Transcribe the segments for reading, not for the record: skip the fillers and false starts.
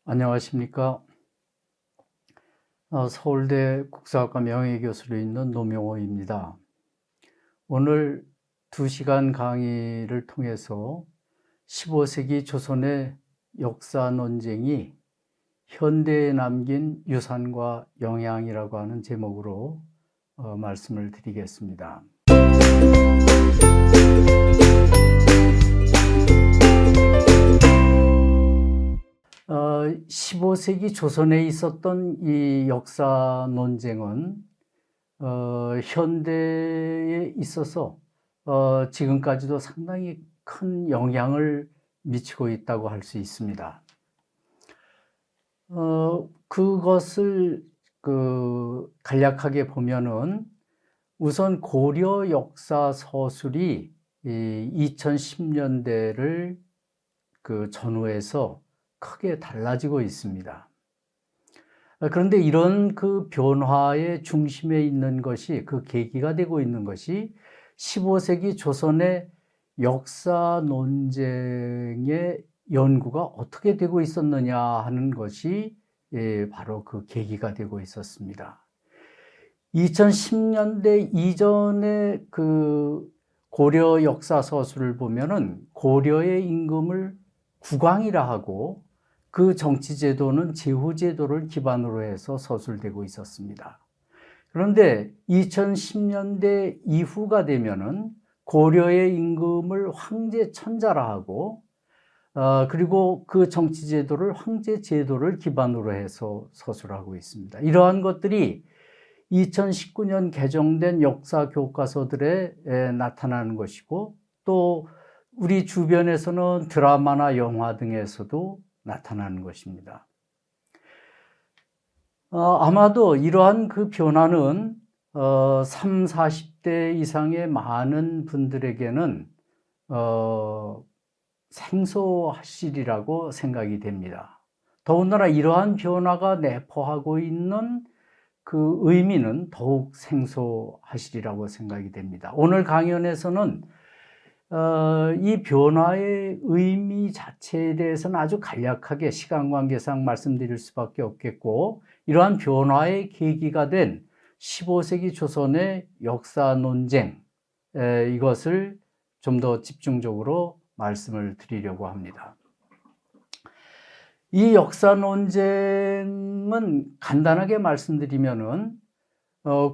안녕하십니까. 서울대 국사학과 명예교수로 있는 노명호입니다. 오늘 2시간 강의를 통해서 15세기 조선의 역사 논쟁이 현대에 남긴 유산과 영향이라고 하는 제목으로 말씀을 드리겠습니다. 15세기 조선에 있었던 이 역사 논쟁은 현대에 있어서 지금까지도 상당히 큰 영향을 미치고 있다고 할 수 있습니다. 그것을 간략하게 보면은 우선 고려 역사 서술이 2010년대를 전후해서 크게 달라지고 있습니다. 그런데 이런 변화의 중심에 있는 것이, 계기가 되고 있는 것이 15세기 조선의 역사 논쟁의 연구가 어떻게 되고 있었느냐 하는 것이 바로 그 계기가 되고 있었습니다. 2010년대 이전의 고려 역사 서술을 보면은 고려의 임금을 국왕이라 하고 그 정치제도는 제후제도를 기반으로 해서 서술되고 있었습니다. 그런데 2010년대 이후가 되면은 고려의 임금을 황제천자라 하고 그리고 그 정치제도를 황제제도를 기반으로 해서 서술하고 있습니다. 이러한 것들이 2019년 개정된 역사 교과서들에 나타나는 것이고, 또 우리 주변에서는 드라마나 영화 등에서도 나타나는 것입니다. 아마도 이러한 변화는 30, 40대 이상의 많은 분들에게는 생소하시리라고 생각이 됩니다. 더군다나 이러한 변화가 내포하고 있는 그 의미는 더욱 생소하시리라고 생각이 됩니다. 오늘 강연에서는 이 변화의 의미 자체에 대해서는 아주 간략하게 시간 관계상 말씀드릴 수밖에 없겠고, 이러한 변화의 계기가 된 15세기 조선의 역사 논쟁, 이것을 좀 더 집중적으로 말씀을 드리려고 합니다. 이 역사 논쟁은 간단하게 말씀드리면은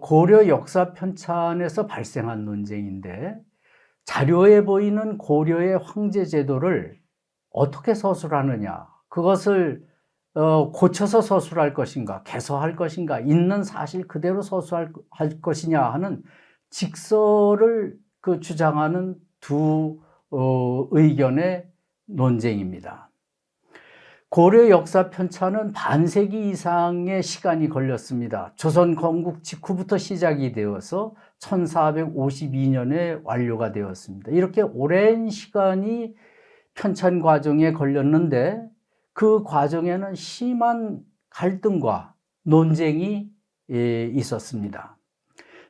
고려 역사 편찬에서 발생한 논쟁인데, 자료에 보이는 고려의 황제 제도를 어떻게 서술하느냐, 그것을 고쳐서 서술할 것인가, 개서할 것인가, 있는 사실 그대로 서술할 것이냐 하는 직설을 주장하는 두 의견의 논쟁입니다. 고려 역사 편찬은 반세기 이상의 시간이 걸렸습니다. 조선 건국 직후부터 시작이 되어서 1452년에 완료가 되었습니다. 이렇게 오랜 시간이 편찬 과정에 걸렸는데, 그 과정에는 심한 갈등과 논쟁이 있었습니다.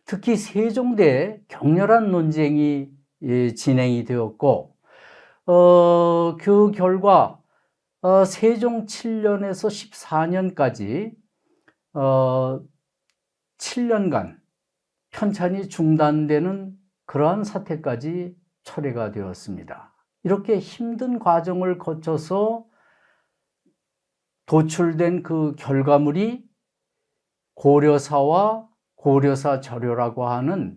특히 세종대에 격렬한 논쟁이 진행이 되었고, 그 결과 세종 7년에서 14년까지 7년간 편찬이 중단되는 그러한 사태까지 철회가 되었습니다. 이렇게 힘든 과정을 거쳐서 도출된 그 결과물이 고려사와 고려사 저료라고 하는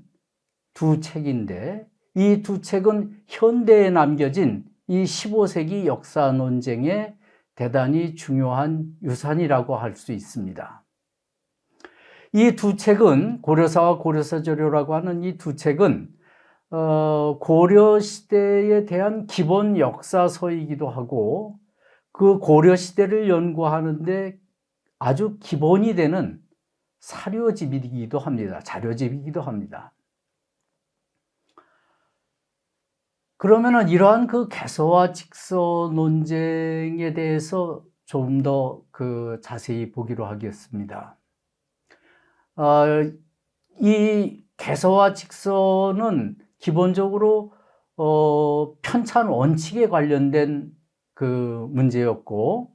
두 책인데, 이 두 책은 현대에 남겨진 이 15세기 역사 논쟁의 대단히 중요한 유산이라고 할 수 있습니다. 이 두 책은, 고려사와 고려사저료라고 하는 이 두 책은 고려 시대에 대한 기본 역사서이기도 하고, 그 고려 시대를 연구하는데 아주 기본이 되는 사료집이기도 합니다. 자료집이기도 합니다. 그러면은 이러한 개서와 직서 논쟁에 대해서 좀 더 자세히 보기로 하겠습니다. 이 개서와 직서는 기본적으로 편찬 원칙에 관련된 문제였고,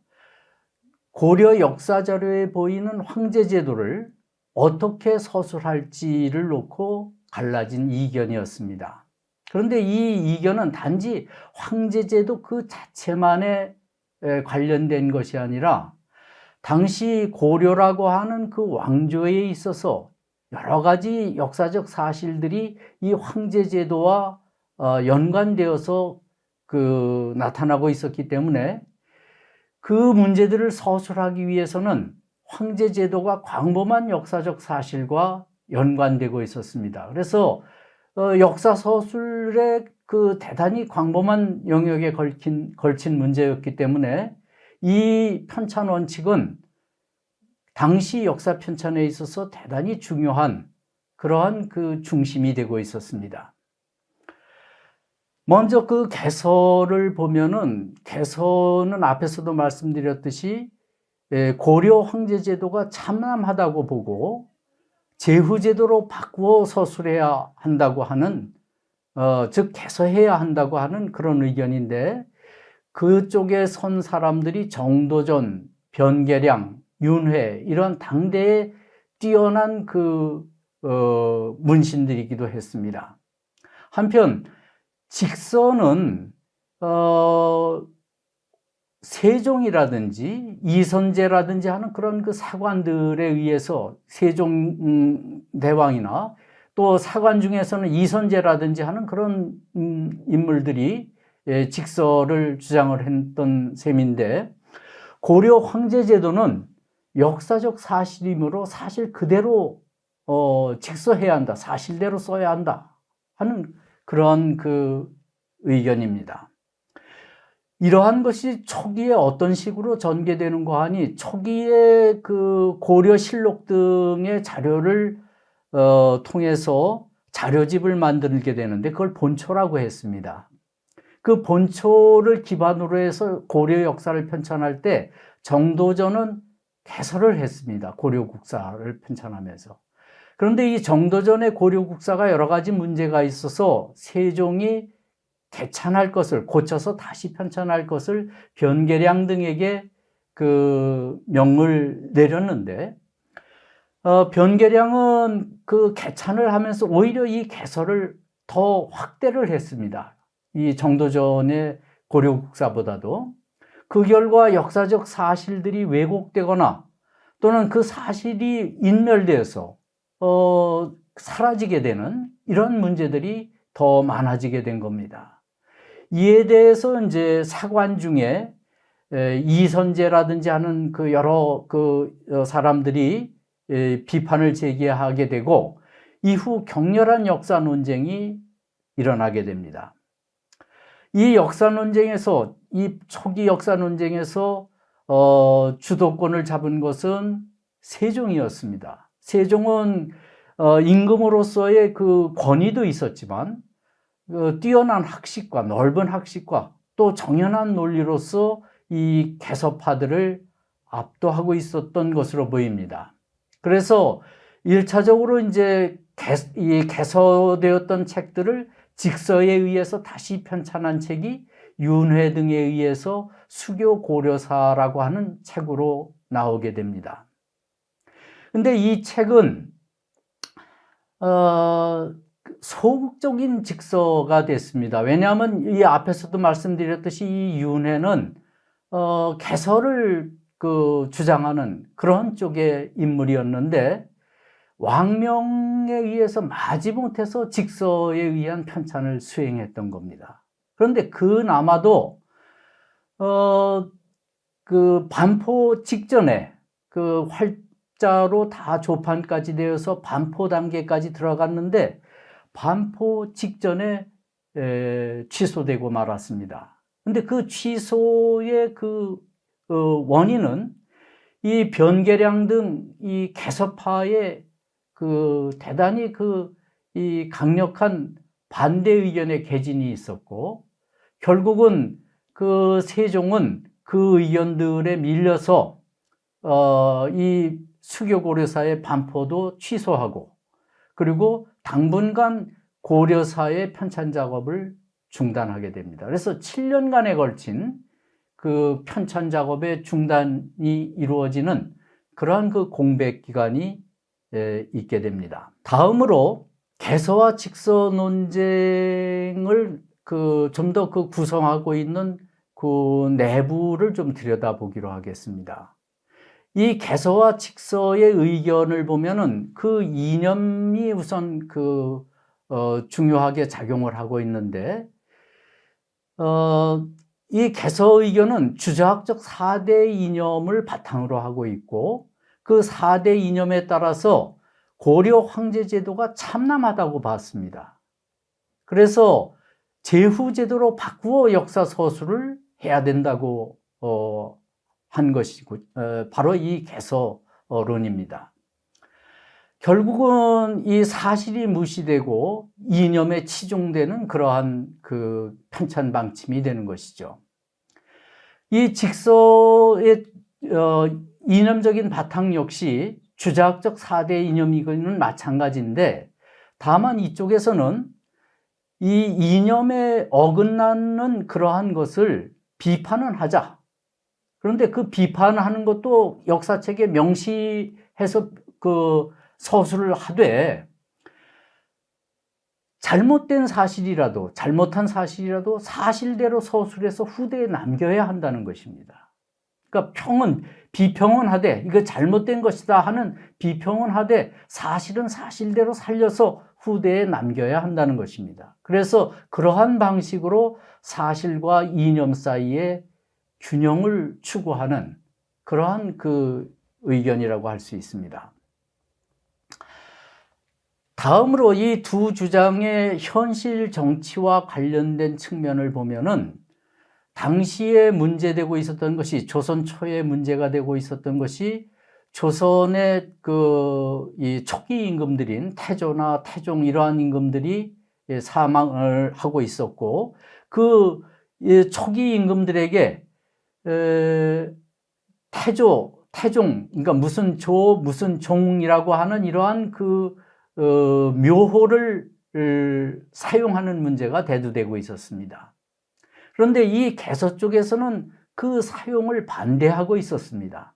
고려 역사 자료에 보이는 황제 제도를 어떻게 서술할지를 놓고 갈라진 이견이었습니다. 그런데 이 이견은 단지 황제 제도 그 자체만에 관련된 것이 아니라 당시 고려라고 하는 그 왕조에 있어서 여러 가지 역사적 사실들이 이 황제 제도와 연관되어서 나타나고 있었기 때문에 그 문제들을 서술하기 위해서는 황제 제도가 광범한 역사적 사실과 연관되고 있었습니다. 그래서 역사 서술의 그 대단히 광범한 영역에 걸친 문제였기 때문에 이 편찬 원칙은 당시 역사 편찬에 있어서 대단히 중요한 그러한 그 중심이 되고 있었습니다. 먼저 그 개서를 보면은, 개서는 앞에서도 말씀드렸듯이 고려 황제 제도가 참남하다고 보고 제후 제도로 바꾸어 서술해야 한다고 하는, 즉 개서해야 한다고 하는 그런 의견인데, 그쪽에 선 사람들이 정도전, 변계량, 윤회 이런 당대에 뛰어난 문신들이기도 했습니다. 한편 직서는 세종이라든지 이선제라든지 하는 그런 그 사관들에 의해서, 세종 대왕이나 또 사관 중에서는 이선제라든지 하는 그런 인물들이 직서를 주장을 했던 셈인데, 고려 황제 제도는 역사적 사실이므로 사실 그대로 직서해야 한다, 사실대로 써야 한다 하는 그런 의견입니다. 이러한 것이 초기에 어떤 식으로 전개되는가 하니, 초기에 고려실록 등의 자료를 통해서 자료집을 만들게 되는데 그걸 본초라고 했습니다. 그 본초를 기반으로 해서 고려 역사를 편찬할 때 정도전은 개설을 했습니다. 고려국사를 편찬하면서. 그런데 이 정도전의 고려국사가 여러 가지 문제가 있어서 세종이 개찬할 것을, 고쳐서 다시 편찬할 것을 변계량 등에게 명을 내렸는데, 변계량은 개찬을 하면서 오히려 이 개설을 더 확대를 했습니다. 이 정도전의 고려국사보다도. 그 결과 역사적 사실들이 왜곡되거나 또는 그 사실이 인멸되어서 사라지게 되는 이런 문제들이 더 많아지게 된 겁니다. 이에 대해서 이제 사관 중에 이선제라든지 하는 여러 사람들이 비판을 제기하게 되고, 이후 격렬한 역사 논쟁이 일어나게 됩니다. 이 역사 논쟁에서, 이 초기 역사 논쟁에서 주도권을 잡은 것은 세종이었습니다. 세종은 임금으로서의 권위도 있었지만 뛰어난 학식과 넓은 학식과 또 정연한 논리로서 이 개서파들을 압도하고 있었던 것으로 보입니다. 그래서 1차적으로 이제 이 개서되었던 책들을 직서에 의해서 다시 편찬한 책이 윤회 등에 의해서 수교 고려사라고 하는 책으로 나오게 됩니다. 근데 이 책은 소극적인 직서가 됐습니다. 왜냐하면 이 앞에서도 말씀드렸듯이 이 윤회는 개서를 주장하는 그런 쪽의 인물이었는데, 왕명에 의해서 마지못해서 직서에 의한 편찬을 수행했던 겁니다. 그런데 그나마도 반포 직전에 활자로 다 조판까지 되어서 반포 단계까지 들어갔는데 반포 직전에 취소되고 말았습니다. 그런데 그 취소의 원인은 이 변계량 등 이 개서파의 대단히 이 강력한 반대 의견의 개진이 있었고, 결국은 세종은 그 의견들에 밀려서 이 수교고려사의 반포도 취소하고, 그리고 당분간 고려사의 편찬 작업을 중단하게 됩니다. 그래서 7년간에 걸친 그 편찬 작업의 중단이 이루어지는 그러한 그 공백 기간이 있게 됩니다. 다음으로 개서와 직서 논쟁을 좀 더 구성하고 있는 그 내부를 좀 들여다보기로 하겠습니다. 이 개서와 직서의 의견을 보면은 그 이념이 우선 중요하게 작용을 하고 있는데, 이 개서 의견은 주자학적 4대 이념을 바탕으로 하고 있고, 그 4대 이념에 따라서 고려 황제 제도가 참남하다고 봤습니다. 그래서 제후제도로 바꾸어 역사 서술을 해야 된다고 한 것이고, 바로 이 개서론입니다. 결국은 이 사실이 무시되고 이념에 치중되는 그러한 그 편찬 방침이 되는 것이죠. 이 직서의 이념적인 바탕 역시 주자학적 4대 이념이고는 마찬가지인데, 다만 이쪽에서는 이 이념에 어긋나는 그러한 것을 비판은 하자. 그런데 그 비판하는 것도 역사책에 명시해서 그 서술을 하되, 잘못된 사실이라도, 잘못한 사실이라도 사실대로 서술해서 후대에 남겨야 한다는 것입니다. 그러니까 비평은 하되, 이거 잘못된 것이다 하는 비평은 하되, 사실은 사실대로 살려서 후대에 남겨야 한다는 것입니다. 그래서 그러한 방식으로 사실과 이념 사이에 균형을 추구하는 그러한 그 의견이라고 할 수 있습니다. 다음으로 이 두 주장의 현실 정치와 관련된 측면을 보면은, 당시에 문제되고 있었던 것이, 조선 초에 문제가 되고 있었던 것이, 조선의 이 초기 임금들인 태조나 태종 이러한 임금들이 사망을 하고 있었고, 그 초기 임금들에게 태종, 그러니까 무슨 무슨 종이라고 하는 이러한 묘호를 사용하는 문제가 대두되고 있었습니다. 그런데 이 개서 쪽에서는 그 사용을 반대하고 있었습니다.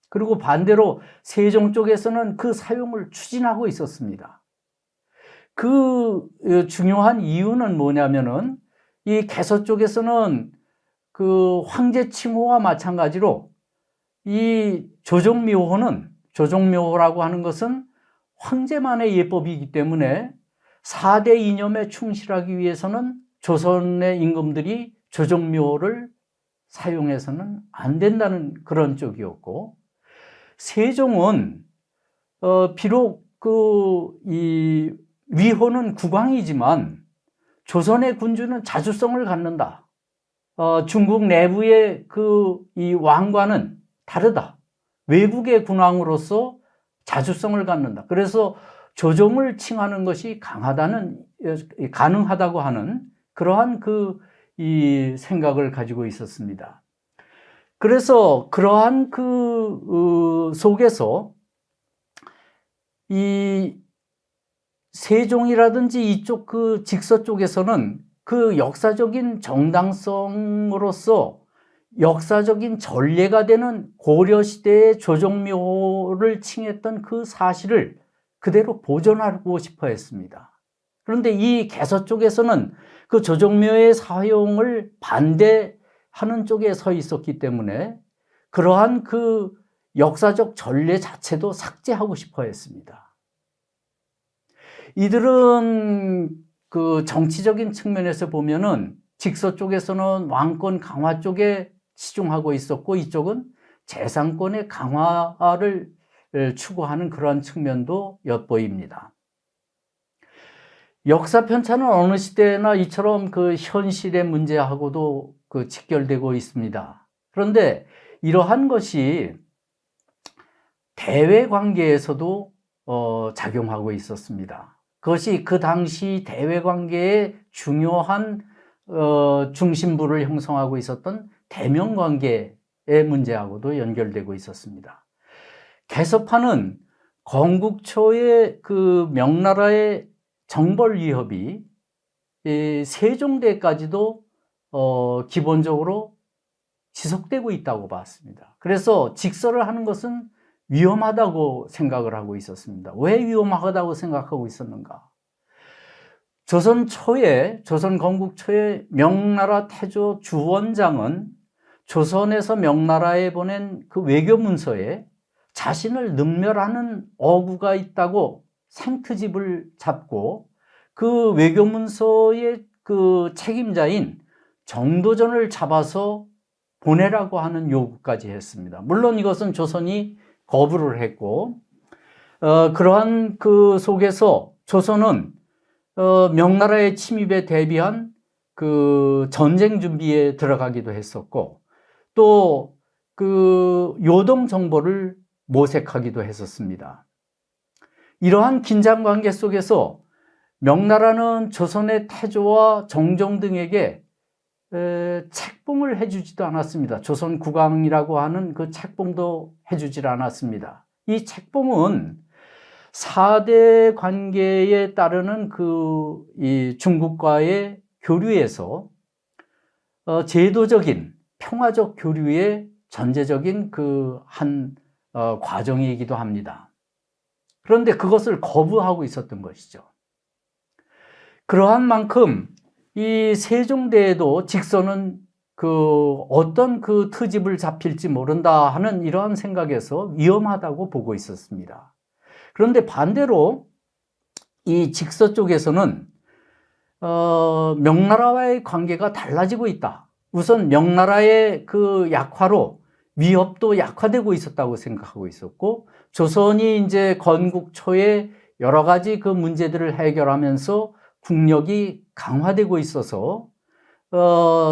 그리고 반대로 세종 쪽에서는 그 사용을 추진하고 있었습니다. 그 중요한 이유는 뭐냐면은, 이 개서 쪽에서는 그 황제 칭호와 마찬가지로 이 조종묘호라고 하는 것은 황제만의 예법이기 때문에 4대 이념에 충실하기 위해서는 조선의 임금들이 조종묘호를 사용해서는 안 된다는 그런 쪽이었고, 세종은 비록 이 위호는 국왕이지만 조선의 군주는 자주성을 갖는다. 중국 내부의 이 왕과는 다르다. 외국의 군왕으로서 자주성을 갖는다. 그래서 조종을 칭하는 것이 가능하다고 하는 그러한 이 생각을 가지고 있었습니다. 그래서 그러한 속에서 이 세종이라든지 이쪽 직서 쪽에서는 그 역사적인 정당성으로서 역사적인 전례가 되는 고려시대의 조종묘를 칭했던 그 사실을 그대로 보존하고 싶어 했습니다. 그런데 이 개서 쪽에서는 그 조종묘의 사용을 반대하는 쪽에 서 있었기 때문에 그러한 역사적 전례 자체도 삭제하고 싶어 했습니다. 이들은 정치적인 측면에서 보면은 직서 쪽에서는 왕권 강화 쪽에 치중하고 있었고, 이쪽은 재상권의 강화를 추구하는 그러한 측면도 엿보입니다. 역사 편찬은 어느 시대나 이처럼 현실의 문제하고도 직결되고 있습니다. 그런데 이러한 것이 대외 관계에서도 작용하고 있었습니다. 그것이 그 당시 대외 관계의 중요한 중심부를 형성하고 있었던 대면 관계의 문제하고도 연결되고 있었습니다. 개서파는 건국초의 명나라의 정벌 위협이 세종대까지도 기본적으로 지속되고 있다고 봤습니다. 그래서 직서를 하는 것은 위험하다고 생각을 하고 있었습니다. 왜 위험하다고 생각하고 있었는가? 조선 건국 초에 명나라 태조 주원장은 조선에서 명나라에 보낸 그 외교 문서에 자신을 능멸하는 어구가 있다고 생트집을 잡고 그 외교 문서의 그 책임자인 정도전을 잡아서 보내라고 하는 요구까지 했습니다. 물론 이것은 조선이 거부를 했고, 그러한 그 속에서 조선은 명나라의 침입에 대비한 그 전쟁 준비에 들어가기도 했었고, 또 그 요동 정보를 모색하기도 했었습니다. 이러한 긴장 관계 속에서 명나라는 조선의 태조와 정종 등에게 책봉을 해주지도 않았습니다. 조선 국왕이라고 하는 그 책봉도 해주질 않았습니다. 이 책봉은 4대 관계에 따르는 이 중국과의 교류에서 제도적인 평화적 교류의 전제적인 과정이기도 합니다. 그런데 그것을 거부하고 있었던 것이죠. 그러한 만큼 이 세종대에도 직서는 어떤 트집을 잡힐지 모른다 하는 이러한 생각에서 위험하다고 보고 있었습니다. 그런데 반대로 이 직서 쪽에서는 명나라와의 관계가 달라지고 있다. 우선 명나라의 그 약화로 위협도 약화되고 있었다고 생각하고 있었고, 조선이 이제 건국 초에 여러 가지 그 문제들을 해결하면서 국력이 강화되고 있어서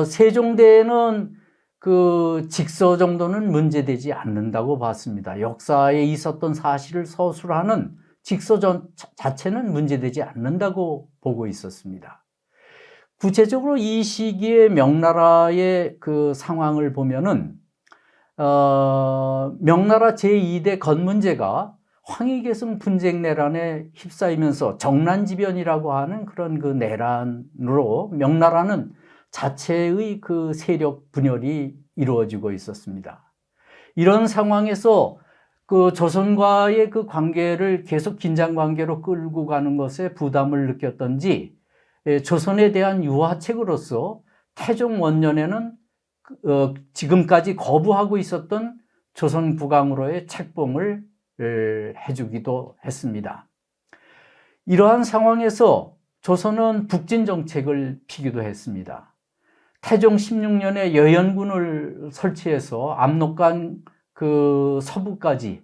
세종대에는 그 직서 정도는 문제되지 않는다고 봤습니다. 역사에 있었던 사실을 서술하는 직서 자체는 문제되지 않는다고 보고 있었습니다. 구체적으로 이 시기에 명나라의 그 상황을 보면은 명나라 제2대 건문제가 황희계승 분쟁 내란에 휩싸이면서 정란지변이라고 하는 그런 그 내란으로 명나라는 자체의 그 세력 분열이 이루어지고 있었습니다. 이런 상황에서 그 조선과의 그 관계를 계속 긴장 관계로 끌고 가는 것에 부담을 느꼈던지 조선에 대한 유화책으로서 태종 원년에는 지금까지 거부하고 있었던 조선 국왕으로의 책봉을 해주기도 했습니다. 이러한 상황에서 조선은 북진 정책을 피기도 했습니다. 태종 16년에 여연군을 설치해서 압록강 그 서부까지로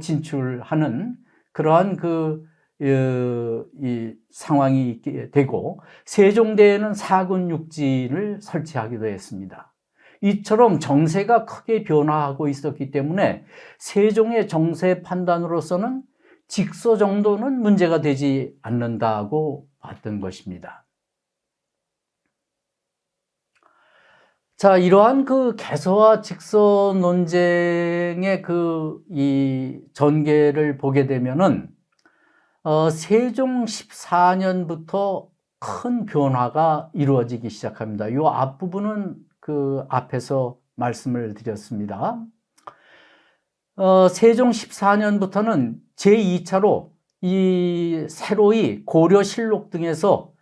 진출하는 그러한 이 상황이 있게 되고, 세종대에는 4군 육진을 설치하기도 했습니다. 이처럼 정세가 크게 변화하고 있었기 때문에 세종의 정세 판단으로서는 직서 정도는 문제가 되지 않는다고 봤던 것입니다. 자, 이러한 그 개서와 직서 논쟁의 이 전개를 보게 되면은 세종 14년부터 큰 변화가 이루어지기 시작합니다. 이 앞부분은 그 앞에서 말씀을 드렸습니다. 세종 14년부터는 제2차로 이 새로이 고려실록 등에서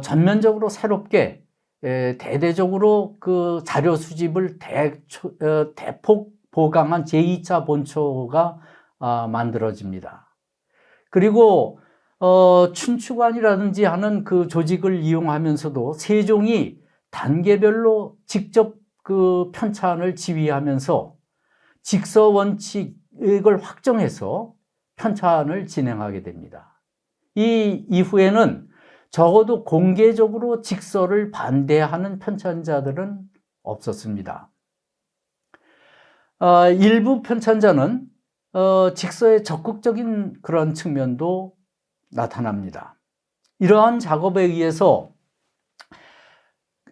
전면적으로 새롭게 대대적으로 그 자료 수집을 대폭 보강한 제2차 본초가 만들어집니다. 그리고 춘추관이라든지 하는 그 조직을 이용하면서도 세종이 단계별로 직접 그 편찬을 지휘하면서 직서 원칙을 확정해서 편찬을 진행하게 됩니다. 이 이후에는 적어도 공개적으로 직서를 반대하는 편찬자들은 없었습니다. 일부 편찬자는 직서의 적극적인 그런 측면도 나타납니다. 이러한 작업에 의해서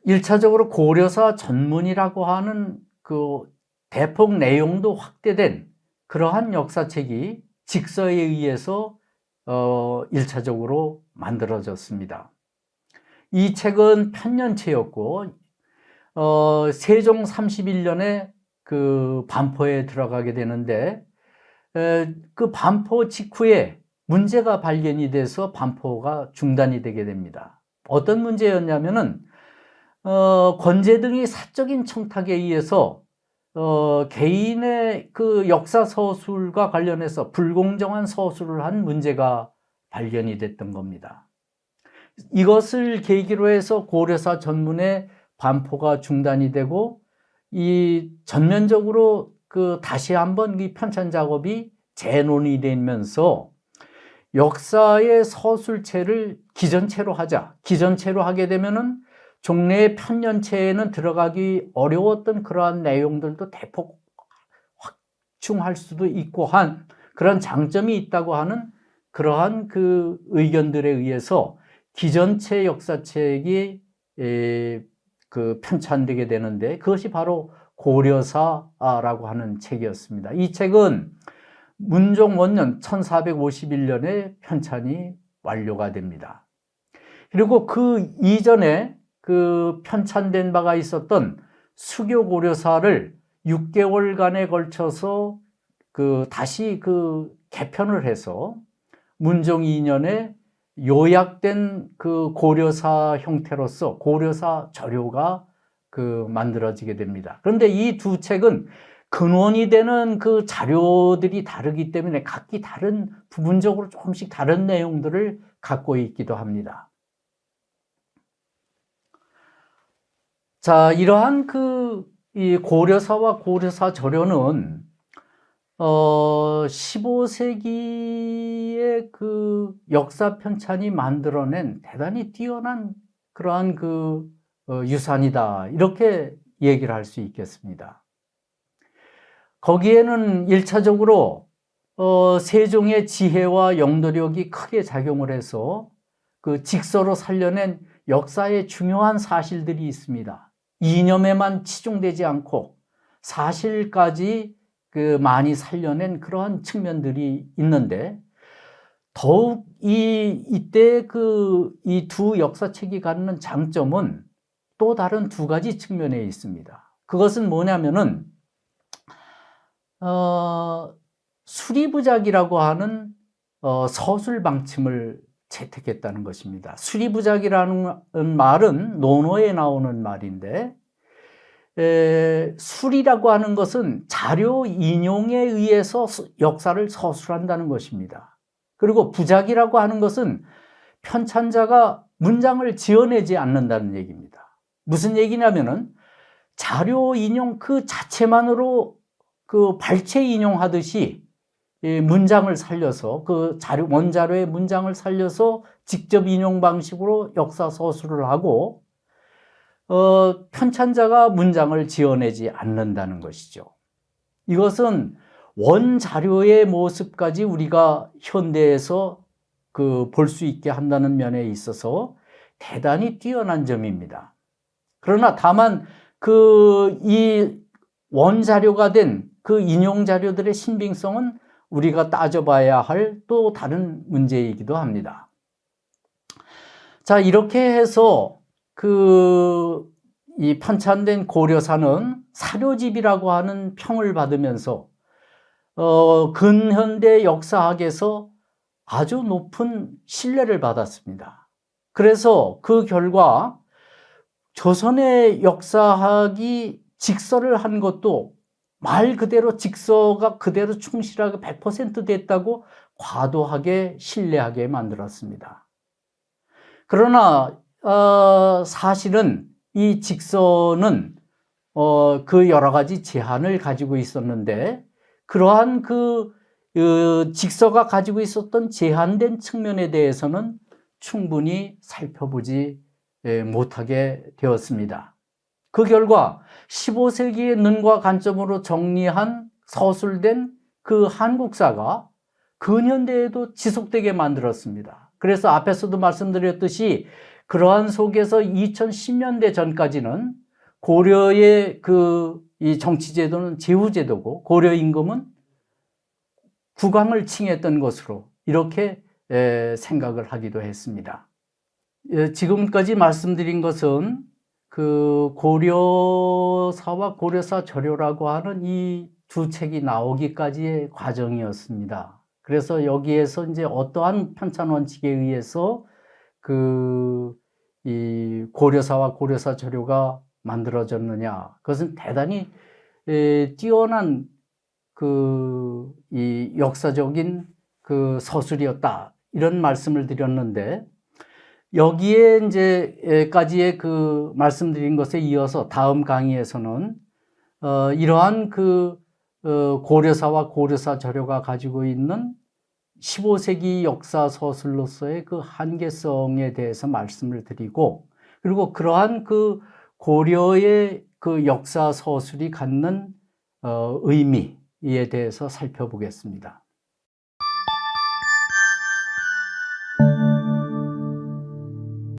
1차적으로 고려사 전문이라고 하는 그 대폭 내용도 확대된 그러한 역사책이 직서에 의해서 1차적으로 만들어졌습니다. 이 책은 편년체였고 세종 31년에 그 반포에 들어가게 되는데, 그 반포 직후에 문제가 발견이 돼서 반포가 중단이 되게 됩니다. 어떤 문제였냐면은, 권제등이 사적인 청탁에 의해서, 개인의 그 역사 서술과 관련해서 불공정한 서술을 한 문제가 발견이 됐던 겁니다. 이것을 계기로 해서 고려사 전문의 반포가 중단이 되고, 이 전면적으로 그 다시 한번 이 편찬 작업이 재논의되면서 역사의 서술체를 기전체로 하자. 기전체로 하게 되면은 종래의 편년체에는 들어가기 어려웠던 그러한 내용들도 대폭 확충할 수도 있고 한 그런 장점이 있다고 하는 그러한 그 의견들에 의해서 기전체 역사책이 그 편찬되게 되는데, 그것이 바로 고려사라고 하는 책이었습니다. 이 책은 문종 원년 1451년에 편찬이 완료가 됩니다. 그리고 그 이전에 그 편찬된 바가 있었던 수교고려사를 6개월간에 걸쳐서 그 다시 그 개편을 해서 문종 2년에 요약된 그 고려사 형태로서 고려사 저료가 그 만들어지게 됩니다. 그런데 이 두 책은 근원이 되는 그 자료들이 다르기 때문에 각기 다른, 부분적으로 조금씩 다른 내용들을 갖고 있기도 합니다. 자, 이러한 이 고려사와 고려사 저료는 15세기의 그 역사 편찬이 만들어낸 대단히 뛰어난 그러한 그 유산이다, 이렇게 얘기를 할 수 있겠습니다. 거기에는 1차적으로 세종의 지혜와 영도력이 크게 작용을 해서 그 직서로 살려낸 역사의 중요한 사실들이 있습니다. 이념에만 치중되지 않고 사실까지 그 많이 살려낸 그러한 측면들이 있는데, 더욱 이때 이 두 역사책이 갖는 장점은 또 다른 두 가지 측면에 있습니다. 그것은 뭐냐면은, 수리부작이라고 하는 서술 방침을 채택했다는 것입니다. 수리부작이라는 말은 논어에 나오는 말인데, 수리라고 하는 것은 자료 인용에 의해서 역사를 서술한다는 것입니다. 그리고 부작이라고 하는 것은 편찬자가 문장을 지어내지 않는다는 얘기입니다. 무슨 얘기냐면은 자료 인용 그 자체만으로 그 발췌 인용하듯이 문장을 살려서 그 원자료의 문장을 살려서 직접 인용 방식으로 역사 서술을 하고, 편찬자가 문장을 지어내지 않는다는 것이죠. 이것은 원자료의 모습까지 우리가 현대에서 볼 수 있게 한다는 면에 있어서 대단히 뛰어난 점입니다. 그러나 다만 이 원자료가 된 그 인용 자료들의 신빙성은 우리가 따져봐야 할 또 다른 문제이기도 합니다. 자, 이렇게 해서 이 편찬된 고려사는 사료집이라고 하는 평을 받으면서 근현대 역사학에서 아주 높은 신뢰를 받았습니다. 그래서 그 결과 조선의 역사학이 직서를 한 것도 말 그대로 직서가 그대로 충실하게 100% 됐다고 과도하게 신뢰하게 만들었습니다. 그러나 사실은 이 직서는 그 여러 가지 제한을 가지고 있었는데, 그러한 직서가 가지고 있었던 제한된 측면에 대해서는 충분히 살펴보지 못하게 되었습니다. 그 결과 15세기의 눈과 관점으로 정리한 서술된 그 한국사가 근현대에도 지속되게 만들었습니다. 그래서 앞에서도 말씀드렸듯이 그러한 속에서 2010년대 전까지는 고려의 이 정치제도는 제후제도고 고려 임금은 국왕을 칭했던 것으로 이렇게 생각을 하기도 했습니다. 지금까지 말씀드린 것은 그 고려사와 고려사 저료라고 하는 이 두 책이 나오기까지의 과정이었습니다. 그래서 여기에서 이제 어떠한 편찬 원칙에 의해서 이 고려사와 고려사 저료가 만들어졌느냐. 그것은 대단히 뛰어난 이 역사적인 서술이었다. 이런 말씀을 드렸는데, 여기에 이제까지의 말씀드린 것에 이어서 다음 강의에서는 이러한 고려사와 고려사 저료가 가지고 있는 15세기 역사 서술로서의 한계성에 대해서 말씀을 드리고, 그리고 그러한 고려의 역사 서술이 갖는 의미에 대해서 살펴보겠습니다.